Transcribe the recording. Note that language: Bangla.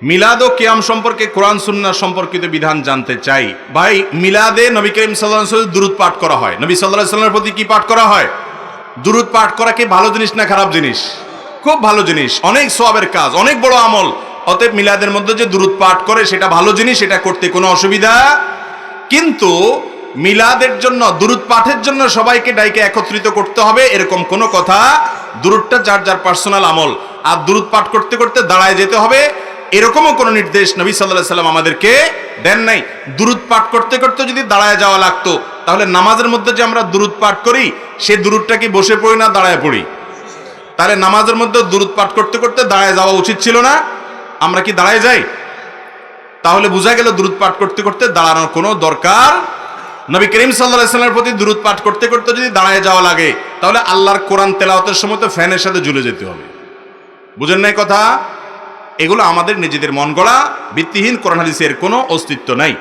মিলাদ ও কিয়াম সম্পর্কে কোরআন সুন্নাহ সম্পর্কিত বিধান জানতে চাই। ভাই, মিলাদে নবী করিম সাল্লাল্লাহু আলাইহি ওয়াসাল্লাম দুরূদ পাঠ করা হয়। নবী সাল্লাল্লাহু আলাইহি ওয়াসাল্লামের প্রতি কি পাঠ করা হয়? দুরূদ পাঠ করা কি ভালো জিনিস না খারাপ জিনিস? খুব ভালো জিনিস, অনেক সওয়াবের কাজ, অনেক বড় আমল। অতএব মিলাদের মধ্যে যে দুরূদ পাঠ করে সেটা ভালো জিনিস, এটা করতে কোনো অসুবিধা। কিন্তু মিলাদের জন্য, দুরূদ পাঠের জন্য সবাইকে ডাইকে একত্রিত করতে হবে এরকম কোনো কথা, দুরূদটা যার যার পার্সোনাল আমল। আর দুরূদ পাঠ করতে করতে দাঁড়ায় যেতে হবে এরকমও কোনো নির্দেশ নবী সাল্লাল্লাহু আলাইহি ওয়াসাল্লাম আমাদেরকে দেন নাই। দুরূদ পাঠ করতে করতে যদি দাঁড়ায় যাওয়া লাগতো, তাহলে নামাজের মধ্যে যে আমরা দুরূদ পাঠ করি সে দুরূদটা কি বসে পড়ি না দাঁড়ায় পড়ি? তাহলে নামাজের মধ্যে দুরূদ পাঠ করতে করতে দাঁড়ায় যাওয়া উচিত ছিল না? আমরা কি দাঁড়ায় যাই? তাহলে বোঝা গেল দুরূদ পাঠ করতে করতে দাঁড়ানোর কোনো দরকার। নবী করিম সাল্লাল্লাহু আলাইহি ওয়াসাল্লামের প্রতি দুরূদ পাঠ করতে করতে যদি দাঁড়ায় যাওয়া লাগে, তাহলে আল্লাহর কোরআন তেলাওয়াতের সময় তো ফ্যানের সাথে ঝুলে যেতে হবে। বুঝেন নাই কথা? এগুলো আমাদের নিজেদের মন গড়া ভিত্তিহীন, কোরআন হাদিসের কোনো অস্তিত্ব নাই।